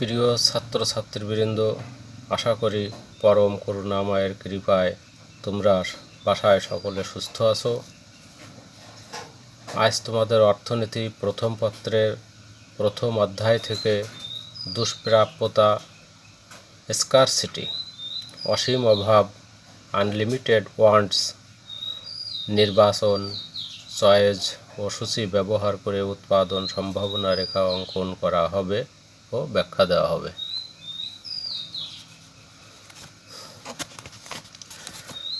প্রিয় ছাত্রছাত্রীবৃন্দ, আশা করি পরম করুণাময়ের কৃপায় তোমরা বাসায় সকলে সুস্থ আছো। আজ তোমাদের অর্থনীতি প্রথম পত্রের প্রথম অধ্যায় থেকে দুষ্প্রাপ্যতা, স্কারসিটি, অসীম অভাব, আনলিমিটেড ওয়ান্টস, নির্বাচন, চয়েস ও সূচি ব্যবহার করে উৎপাদন সম্ভাবনা রেখা অঙ্কন করা হবে ও ব্যাখ্যা দেওয়া হবে।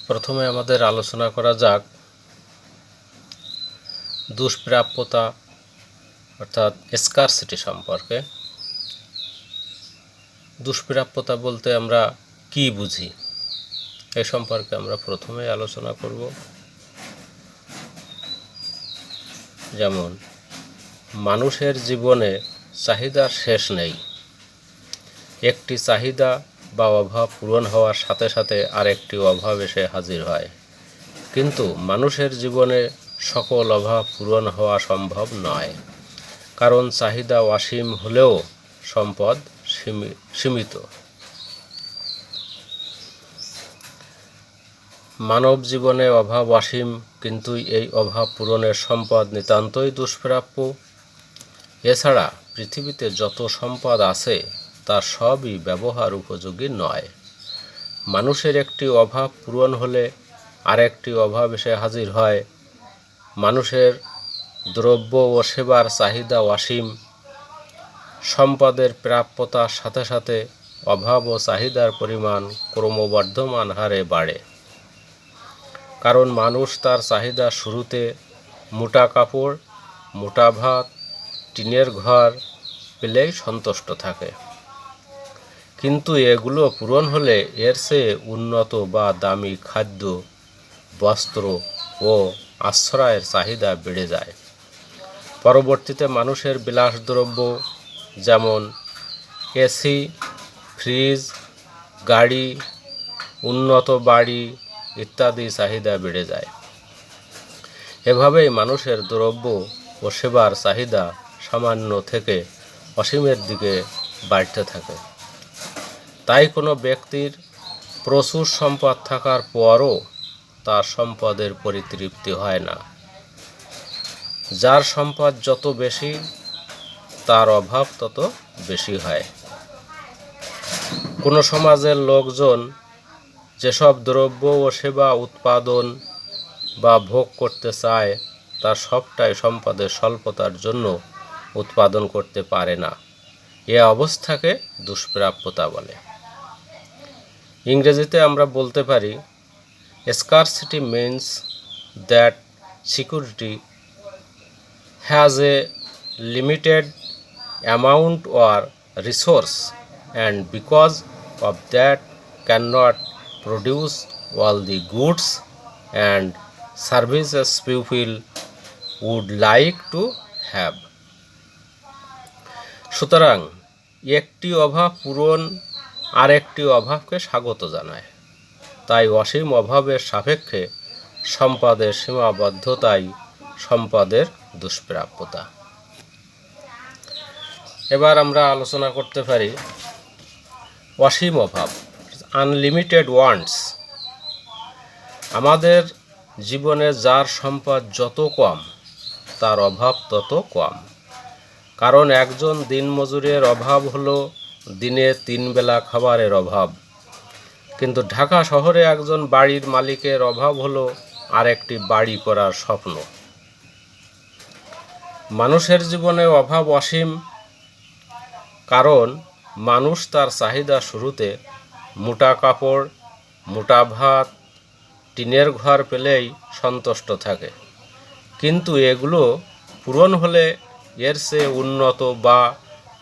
প্রথমে আমাদের আলোচনা করা যাক দুষ্প্রাপ্যতা অর্থাৎ স্কারসিটি সম্পর্কে। দুষ্প্রাপ্যতা বলতে আমরা কি বুঝি এ সম্পর্কে আমরা প্রথমে আলোচনা করব। যেমন মানুষের জীবনে চাহিদার শেষ নেই। একটি চাহিদা বা অভাব পূরণ হওয়ার সাথে সাথে আরেকটি অভাব এসে হাজির হয়, কিন্তু মানুষের জীবনে সকল অভাব পূরণ হওয়া সম্ভব নয়, কারণ চাহিদা অসীম হলেও সম্পদ সীমিত। মানব জীবনে অভাব অসীম, কিন্তু এই অভাব পূরণের সম্পদ নিতান্তই দুষ্প্রাপ্য। এছাড়া পৃথিবীতে যত সম্পদ আছে তার সবই ব্যবহার উপযোগী নয়। মানুষের একটি অভাব পূরণ হলে আরেকটি অভাব এসে হাজির হয়। মানুষের দ্রব্য ও সেবার চাহিদা অসীম। সম্পদের প্রাপ্যতার সাথে সাথে অভাব ও চাহিদার পরিমাণ ক্রমবর্ধমান হারে বাড়ে, কারণ মানুষ তার চাহিদা শুরুতে মোটা কাপড়, মোটা ভাত, টিনের ঘর পেলেই সন্তুষ্ট থাকে, কিন্তু এগুলো পূরণ হলে এর চেয়ে উন্নত বা দামি খাদ্য, বস্ত্র ও আশ্রয়ের চাহিদা বেড়ে যায়। পরবর্তীতে মানুষের বিলাসদ্রব্য যেমন এসি, ফ্রিজ, গাড়ি, উন্নত বাড়ি ইত্যাদি চাহিদা বেড়ে যায়। এভাবেই মানুষের দ্রব্য ও সেবার চাহিদা সামান্য থেকে অসীমের দিকে বাড়তে থাকে। তাই কোনো ব্যক্তির প্রচুর সম্পদ থাকার পরও তার সম্পদের পরিতৃপ্তি হয় না। যার সম্পদ যত বেশি তার অভাব তত বেশি হয়। কোনো সমাজের লোকজন যেসব দ্রব্য ও সেবা উৎপাদন বা ভোগ করতে চায় তার সবটাই সম্পদের স্বল্পতার জন্য উৎপাদন করতে পারে না। এ অবস্থাকে দুষ্প্রাপ্যতা বলে। ইংরেজিতে আমরা বলতে পারি, scarcity means that security has a limited amount or resource, and because of that cannot produce all the goods and services people would like to have. সুতরাং একটি অভাব পূরণ আরেকটি অভাবকে স্বাগত জানায়। তাই অসীম অভাবের সাপেক্ষে সম্পদের সীমাবদ্ধতাই সম্পদের দুষ্প্রাপ্যতা। এবার আমরা আলোচনা করতে পারি অসীম অভাব, আনলিমিটেড ওয়ান্টস। আমাদের জীবনে যার সম্পদ যত কম তার অভাব তত কম, কারণ একজন দিনমজুরের অভাব হলো দিনে 3 বেলা খাবারের অভাব, কিন্তু ঢাকা শহরে একজন বাড়ির মালিকের অভাব হলো আরেকটি বাড়ি করার স্বপ্ন। মানুষের জীবনে অভাব অসীম, কারণ মানুষ তার চাহিদা শুরুতে মোটা কাপড়, মোটা ভাত, টিনের ঘর পেলেই সন্তুষ্ট থাকে, কিন্তু এগুলো পূরণ হলে এর চেয়ে উন্নত বা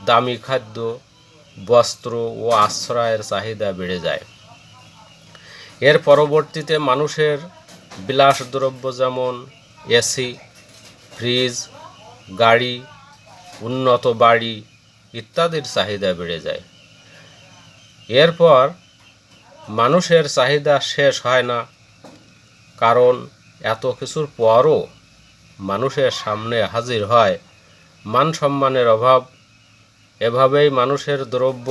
দামি খাদ্য, বস্ত্র ও আশ্রয়ের চাহিদা বেড়ে যায়। এর পরবর্তীতে মানুষের বিলাসদ্রব্য যেমন এসি, ফ্রিজ, গাড়ি, উন্নত বাড়ি ইত্যাদির চাহিদা বেড়ে যায়। এরপর মানুষের চাহিদা শেষ হয় না, কারণ এত কিছুর পরও মানুষের সামনে হাজির হয় মান সম্মানের অভাব, এভাবেই মানুষের দ্রব্য,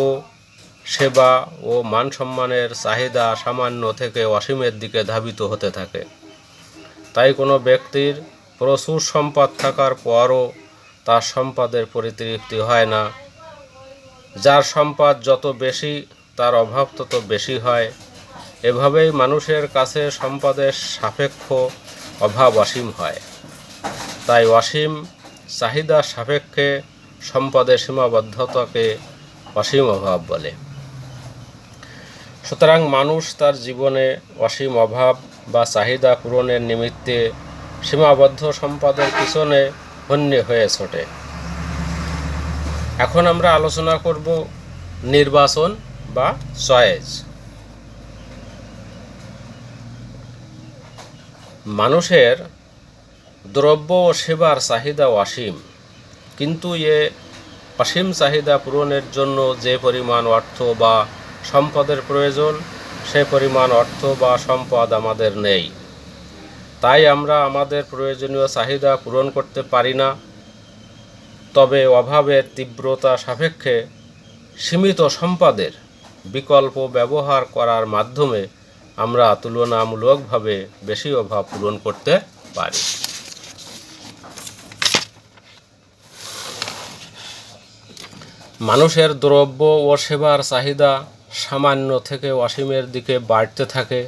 সেবা ও মান সম্মানের চাহিদা সামান্য থেকে অসীমের দিকে ধাবিত হতে থাকে। তাই কোনো ব্যক্তির প্রচুর সম্পদ থাকার পরও তার সম্পদের পরিতৃপ্তি হয় না। যার সম্পদ যত বেশি তার অভাব তত বেশি হয়। এভাবেই মানুষের কাছে সম্পদের সাপেক্ষ অভাব অসীম হয়। তাই অসীম চাহিদার সাপেক্ষে সম্পদের সীমাবদ্ধতাকে অসীম অভাব বলে। সুতরাং মানুষ তার জীবনে অসীম অভাব বা চাহিদা পূরণের নিমিত্তে সীমাবদ্ধ সম্পদের পিছনে হন্যে হয়ে ছোটে। এখন আমরা আলোচনা করব নির্বাচন বা চয়েস। মানুষের দ্রব্য ও সেবার চাহিদা অসীম, কিন্তু এ অসীম চাহিদা পূরণের জন্য যে পরিমাণ অর্থ বা সম্পদের প্রয়োজন সে পরিমাণ অর্থ বা সম্পদ আমাদের নেই। তাই আমরা আমাদের প্রয়োজনীয় চাহিদা পূরণ করতে পারি না। তবে অভাবের তীব্রতা সাপেক্ষে সীমিত সম্পদের বিকল্প ব্যবহার করার মাধ্যমে আমরা তুলনামূলকভাবে বেশি অভাব পূরণ করতে পারি। মানুষের দ্রব্য ও সেবার চাহিদা সামান্য থেকে অসীমের দিকে বাড়তে থাকে।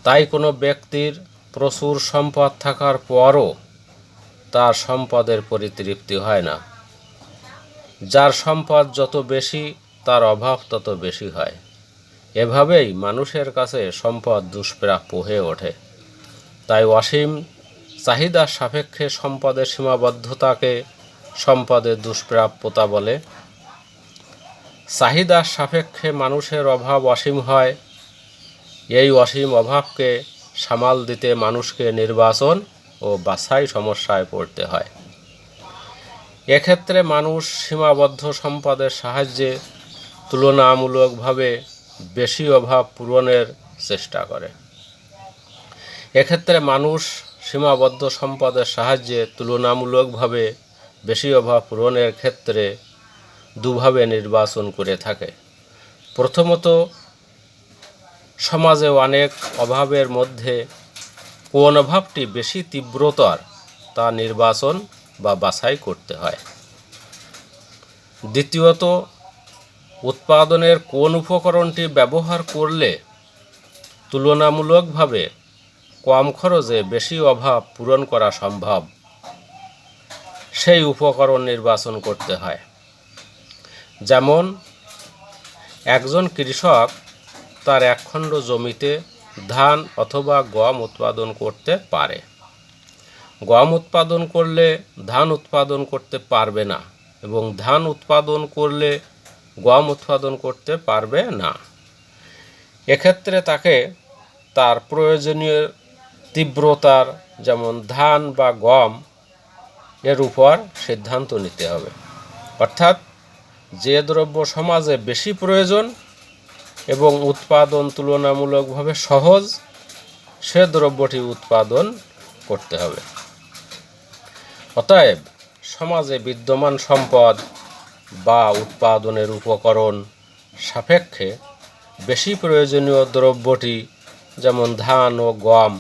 তাই কোনো ব্যক্তির প্রচুর সম্পদ থাকার পরও তার সম্পদের পরিতৃপ্তি হয় না। যার সম্পদ যত বেশি তার অভাব তত বেশি হয়। এভাবেই মানুষের কাছে সম্পদ দুষ্প্রাপ্য হয়ে ওঠে। তাই অসীম চাহিদার সাপেক্ষে সম্পদের সীমাবদ্ধতাকে সম্পদের দুষ্প্রাপ্যতা বলে। চাহিদার সাপেক্ষে মানুষের অভাব অসীম হয়। এই অসীম অভাবকে সামাল দিতে মানুষকে নির্বাচন ও বাছাই সমস্যায় পড়তে হয়। এক্ষেত্রে মানুষ সীমাবদ্ধ সম্পদের সাহায্যে তুলনামূলকভাবে বেশি অভাব পূরণের চেষ্টা করে। এক্ষেত্রে মানুষ সীমাবদ্ধ সম্পদের সাহায্যে তুলনামূলকভাবে বেশি অভাব পূরণের ক্ষেত্রে দুভাবে নির্বাচন করে থাকে। প্রথমত, সমাজে অনেক অভাবের মধ্যে কোন অভাবটি বেশি তীব্রতর তা নির্বাচন বা বাছাই করতে হয়। দ্বিতীয়ত, উৎপাদনের কোন উপকরণটি ব্যবহার করলে তুলনামূলকভাবে কম খরচে বেশি অভাব পূরণ করা সম্ভব সেই উপকরণ নির্বাচন করতে হয়। যেমন, একজন কৃষক তার একখণ্ড জমিতে ধান অথবা গম উৎপাদন করতে পারে। গম উৎপাদন করলে ধান উৎপাদন করতে পারবে না এবং ধান উৎপাদন করলে গম উৎপাদন করতে পারবে না। এক্ষেত্রে তাকে তার প্রয়োজনীয় তীব্রতার, যেমন ধান বা গম, এর উপর সিদ্ধান্ত নিতে হবে। অর্থাৎ যে দ্রব্য সমাজে বেশি প্রয়োজন এবং উৎপাদন তুলনামূলকভাবে সহজ সে দ্রব্যটি উৎপাদন করতে হবে। অতএব সমাজে বিদ্যমান সম্পদ বা উৎপাদনের উপকরণ সাপেক্ষে বেশি প্রয়োজনীয় দ্রব্যটি, যেমন ধান ও গম,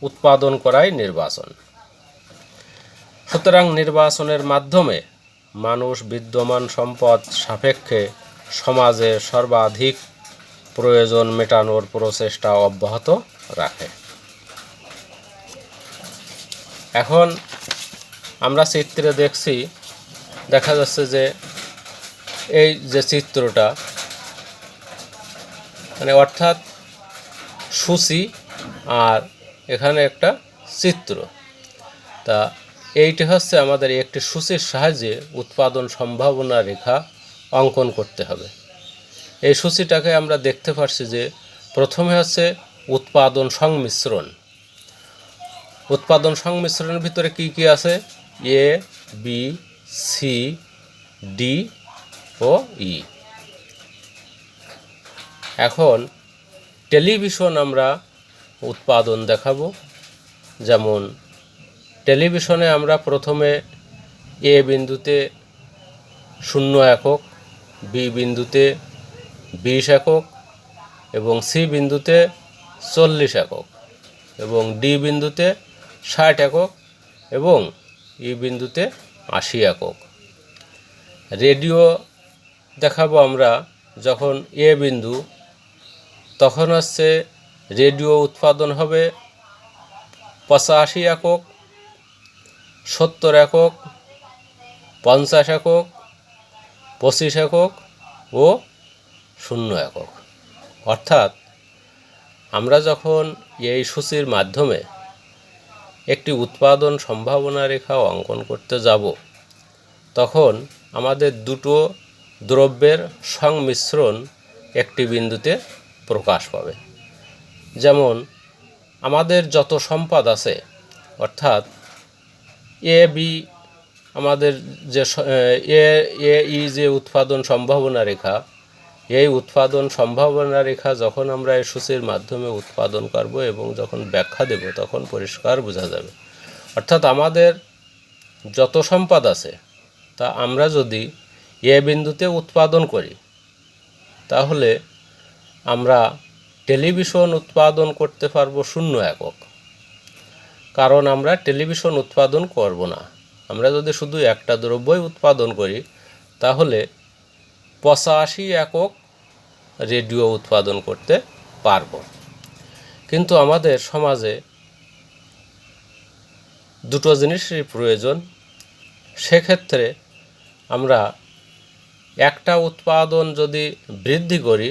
উৎপাদন করাই নির্বাচন। সুতরাং নির্বাচনের মাধ্যমে মানুষ বিদ্যমান সম্পদ সাপেক্ষে সমাজে সর্বাধিক প্রয়োজন মেটানোর প্রচেষ্টা অব্যাহত রাখে। এখন আমরা চিত্রে দেখা যাচ্ছে যে এই যে চিত্রটা, অর্থাৎ সূচি আর এখানে একটা চিত্র। তা এইটি হচ্ছে আমাদের একটি সূচির সাহায্যে উৎপাদন সম্ভাবনা রেখা অঙ্কন করতে হবে। এই সূচিটাকে আমরা দেখতে পাচ্ছি যে প্রথমে হচ্ছে উৎপাদন সংমিশ্রণ। উৎপাদন সংমিশ্রণের ভিতরে কি কি আছে? এ, বি, সি, ডি ও ই। এখন টেলিভিশন আমরা উৎপাদন দেখাবো। যেমন টেলিভিশনে আমরা প্রথমে এ বিন্দুতে 0 একক, বি বিন্দুতে 20 একক এবং সি বিন্দুতে 40 একক এবং ডি বিন্দুতে 60 একক এবং ই বিন্দুতে 80 একক। রেডিও দেখাবো আমরা যখন এ বিন্দু, তখন হচ্ছে রেডিও উৎপাদন হবে 85 একক, 70 একক, 50 একক, 25 একক ও 0 একক। অর্থাৎ আমরা যখন এই সূচির মাধ্যমে একটি উৎপাদন সম্ভাবনা রেখা অঙ্কন করতে যাব, তখন আমাদের দুটো দ্রব্যের সংমিশ্রণ একটি বিন্দুতে প্রকাশ পাবে। যেমন আমাদের যত সম্পাদ আছে, অর্থাৎ এ বি, আমাদের যে এ ই যে উৎপাদন সম্ভাবনা রেখা, এই উৎপাদন সম্ভাবনা রেখা যখন আমরা এই সূচির মাধ্যমে উৎপাদন করব এবং যখন ব্যাখ্যা দেব, তখন পরিষ্কার বোঝা যাবে। অর্থাৎ আমাদের যত সম্পাদ আছে তা আমরা যদি এ বিন্দুতে উৎপাদন করি, তাহলে আমরা টেলিভিশন উৎপাদন করতে পারবো 0 একক। কারণ আমরা টেলিভিশন উৎপাদন করব না। আমরা যদি শুধু একটা দ্রব্যই উৎপাদন করি, তাহলে 85 একক রেডিও উৎপাদন করতে পারব। কিন্তু আমাদের সমাজে দুটো জিনিসই প্রয়োজন। সেক্ষেত্রে আমরা একটা উৎপাদন যদি বৃদ্ধি করি,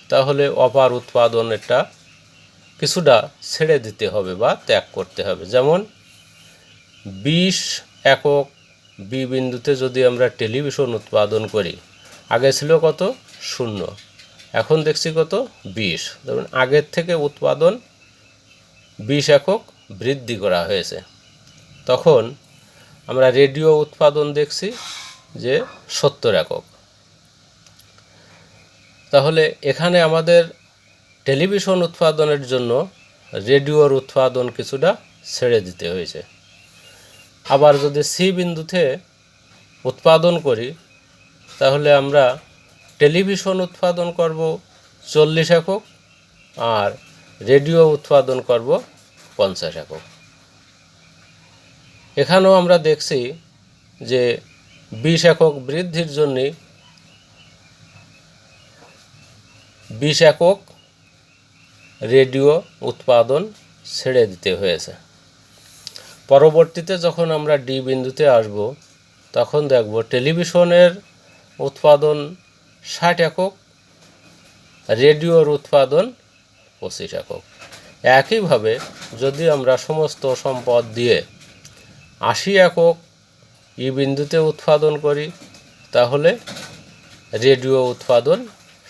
তাহলে অপার উৎপাদনটা কিছুটা ছেড়ে দিতে হবে বা ত্যাগ করতে হবে। যেমন 20 একক বি বিন্দুতে যদি আমরা টেলিভিশন উৎপাদন করি, আগে ছিল কত? 0, এখন দেখছি কত? 20। যেমন আগের থেকে উৎপাদন 20 একক বৃদ্ধি করা হয়েছে। তখন আমরা রেডিও উৎপাদন দেখছি যে 70 একক। তাহলে এখানে আমাদের টেলিভিশন উৎপাদনের জন্য রেডিওর উৎপাদন কিছুটা ছেড়ে দিতে হয়েছে। আবার যদি সি বিন্দুতে উৎপাদন করি, তাহলে আমরা টেলিভিশন উৎপাদন করব 40 একক আর রেডিও উৎপাদন করব 50 একক। এখানেও আমরা দেখছি যে 20 একক বৃদ্ধির জন্য 20 একক রেডিও উৎপাদন ছেড়ে দিতে হয়েছে। পরবর্তীতে যখন আমরা ডি বিন্দুতে আসব, তখন দেখব টেলিভিশনের উৎপাদন 60 একক, রেডিওর উৎপাদন 25 একক। একইভাবে যদি আমরা সমস্ত সম্পদ দিয়ে 80 একক ই বিন্দুতে উৎপাদন করি, তাহলে রেডিও উৎপাদন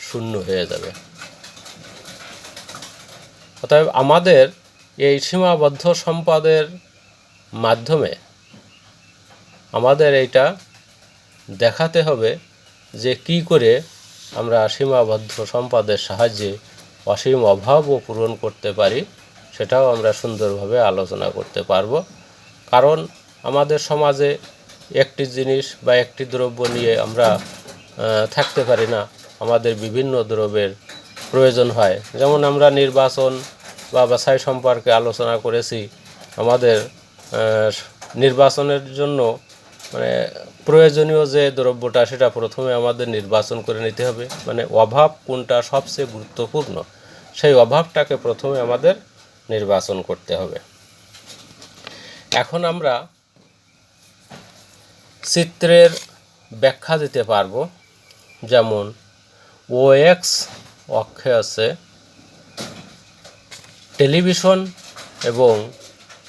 0 হয়ে যাবে। অতএব আমাদের এই সীমাবদ্ধ সম্পদের মাধ্যমে আমাদের এইটা দেখাতে হবে যে কি করে আমরা সীমাবদ্ধ সম্পদের সাহায্যে অসীম অভাবও পূরণ করতে পারি, সেটাও আমরা সুন্দরভাবে আলোচনা করতে পারবো। কারণ আমাদের সমাজে একটি জিনিস বা একটি দ্রব্য নিয়ে আমরা থাকতে পারি না, আমাদের বিভিন্ন দ্রব্যের প্রয়োজন হয়। যেমন আমরা নির্বাচন বা বাছাই সম্পর্কে আলোচনা করেছি। আমাদের নির্বাচনের জন্য প্রয়োজনীয় যে দ্রব্যটা, সেটা প্রথমে আমাদের নির্বাচন করে নিতে হবে। অভাব কোনটা সবচেয়ে গুরুত্বপূর্ণ, সেই অভাবটাকে প্রথমে আমাদের নির্বাচন করতে হবে। এখন আমরা চিত্রের ব্যাখ্যা দিতে পারবো। যেমন ও এক্স অক্ষে আছে টেলিভিশন এবং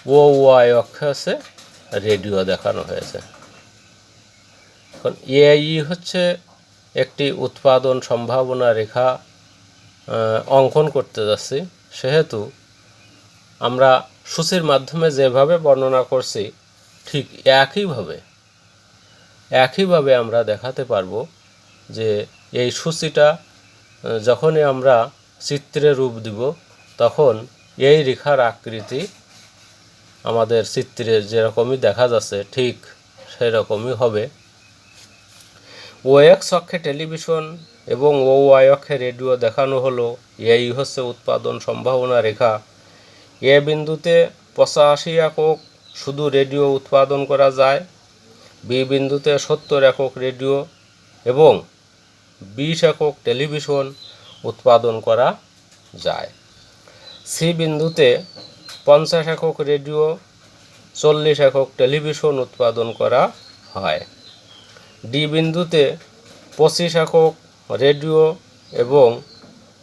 ও ওয়াই অক্ষে আছে রেডিও দেখানো হয়েছে। এখন এই হচ্ছে একটি উৎপাদন সম্ভাবনা রেখা অঙ্কন করতে যাচ্ছি। সেহেতু আমরা সূচির মাধ্যমে যেভাবে বর্ণনা করছি, ঠিক একইভাবে আমরা দেখাতে পারবো যে এই সূচিটা যখনই আমরা চিত্রে রূপ দিব, তখন এই রেখার আকৃতি আমাদের চিত্রে যেরকমই দেখা যাচ্ছে ঠিক সেরকমই হবে। ও এক্স অক্ষে টেলিভিশন এবং ও ওয়াই অক্ষে রেডিও দেখানো হলো। এই হচ্ছে উৎপাদন সম্ভাবনা রেখা। এ বিন্দুতে 85 একক শুধু রেডিও উৎপাদন করা যায়। বি বিন্দুতে 70 একক রেডিও এবং 20 একক টেলিভিশন উৎপাদন করা যায়। সি বিন্দুতে 50 একক রেডিও 40 একক টেলিভিশন উৎপাদন করা হয়। ডি বিন্দুতে 25 একক রেডিও এবং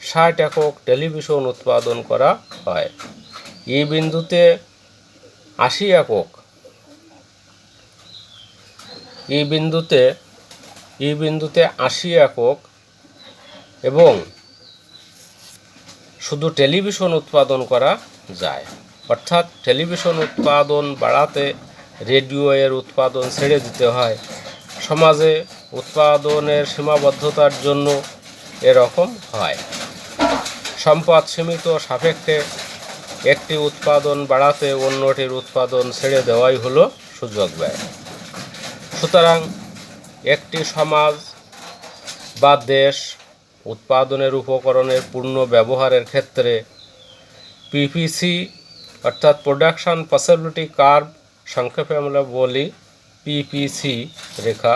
60 একক টেলিভিশন উৎপাদন করা হয়। ই বিন্দুতে 80 একক ই বিন্দুতে 80 একক এবং শুধু টেলিভিশন উৎপাদন করা যায়। অর্থাৎ টেলিভিশন উৎপাদন বাড়াতে রেডিও এর উৎপাদন ছেড়ে দিতে হয়। সমাজে উৎপাদনের সীমাবদ্ধতার জন্য এরকম হয়। সম্পদ সীমিত সাপেক্ষে একটি উৎপাদন বাড়াতে অন্যটির উৎপাদন ছেড়ে দেওয়াই হলো সুযোগ ব্যয়। সুতরাং একটি সমাজ বা দেশ উৎপাদনের উপকরণের পূর্ণ ব্যবহারের ক্ষেত্রে পিপিসি অর্থাৎ প্রোডাকশন পসিবিলিটি কার্ভ, সংক্ষেপে আমরা বলি পিপিসি রেখা,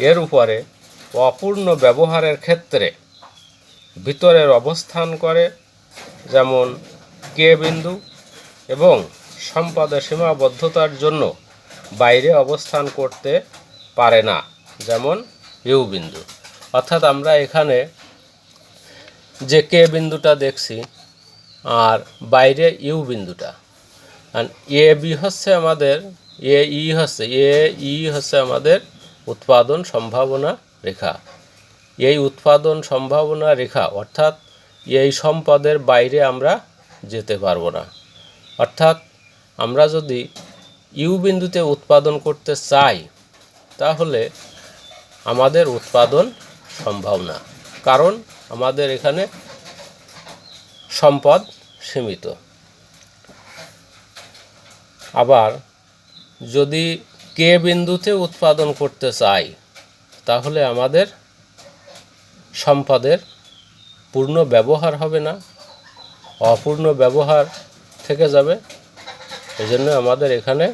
এর উপরে অপূর্ণ ব্যবহারের ক্ষেত্রে ভিতরের অবস্থান করে, যেমন কে বিন্দু, এবং সম্পদের সীমাবদ্ধতার জন্য বাইরে অবস্থান করতে পারে না, যেমন ইউ বিন্দু। অর্থাৎ আমরা এখানে যে কে বিন্দুটা দেখছি আর বাইরে ইউ বিন্দুটা, আর এ বি হচ্ছে আমাদের এ ই হচ্ছে আমাদের উৎপাদন সম্ভাবনা রেখা। এই উৎপাদন সম্ভাবনা রেখা অর্থাৎ এই সম্পদের বাইরে আমরা যেতে পারবো না। অর্থাৎ আমরা যদি ইউ বিন্দুতে উৎপাদন করতে চাই তাহলে আমাদের উৎপাদন সম্ভব না, কারণ আমাদের এখানে সম্পদ সীমিত। আবার যদি কে বিন্দুতে উৎপাদন করতে চাই তাহলে আমাদের সম্পদের পূর্ণ ব্যবহার হবে না, অপূর্ণ ব্যবহার থেকে যাবে। এই জন্য আমাদের এখানে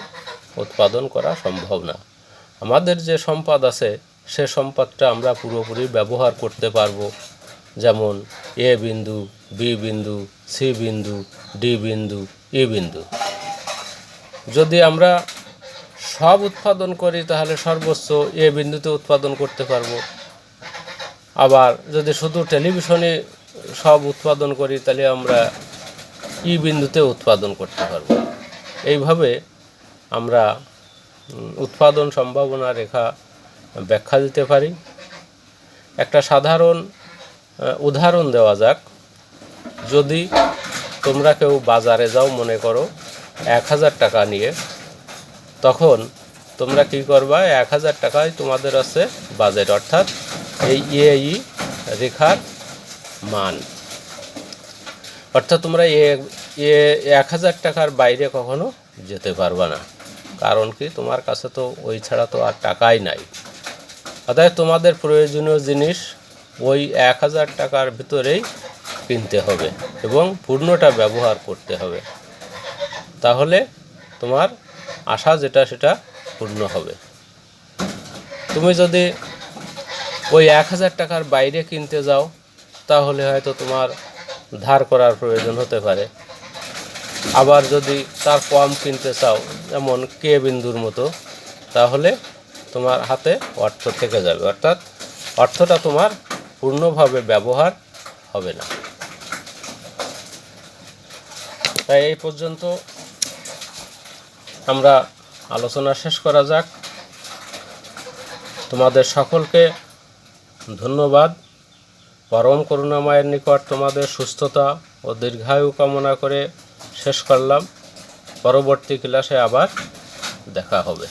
উৎপাদন করা সম্ভব না। আমাদের যে সম্পদ আছে সে সম্পদটা আমরা পুরোপুরি ব্যবহার করতে পারবো, যেমন এ বিন্দু, বি বিন্দু, সি বিন্দু, ডি বিন্দু, ই বিন্দু। যদি আমরা সব উৎপাদন করি তাহলে সর্বোচ্চ এ বিন্দুতে উৎপাদন করতে পারবো। আবার যদি শুধু টেলিভিশনে সব উৎপাদন করি তাহলে আমরা ই বিন্দুতে উৎপাদন করতে পারবো। এইভাবে আমরা উৎপাদন সম্ভাবনা রেখা ব্যাখ্যা দিতে পারি। একটা সাধারণ উদাহরণ দেওয়া যাক। যদি তোমরা কেউ বাজারে যাও, মনে করো 1000 টাকা নিয়ে, তখন তোমরা কি করবা, 1000 টাকায় তোমাদের আছে বাজেট, অর্থাৎ এই এই রেখার মান। অর্থাৎ তোমরা 1000 টাকার বাইরে কখনো যেতে পারবা না, কারণ কি তোমার কাছে তো ওই ছাড়া তো আর টাকাই নাই। অতএব তোমাদের প্রয়োজনীয় জিনিস ওই 1000 টাকার ভিতরেই কিনতে হবে এবং পূর্ণটা ব্যবহার করতে হবে, তাহলে তোমার আশা যেটা সেটা পূর্ণ হবে। তুমি যদি ওই 1000 টাকার বাইরে কিনতে যাও তাহলে হয়তো তোমার ধার করার প্রয়োজন হতে পারে। আবার যদি তার কম কিনতে চাও, যেমন কে বিন্দুর মতো, তাহলে তোমার হাতে অর্থ থেকে যাবে, অর্থাৎ অর্থটা তোমার পূর্ণভাবে ব্যবহার হবে না। তাই এই পর্যন্ত আমরা আলোচনা শেষ করা যাক। তোমাদের সকলকে ধন্যবাদ। পরম করুণাময়ের নিকট তোমাদের সুস্থতা ও দীর্ঘায়ু কামনা করে শেষ করলাম। পরবর্তী ক্লাসে আবার দেখা হবে।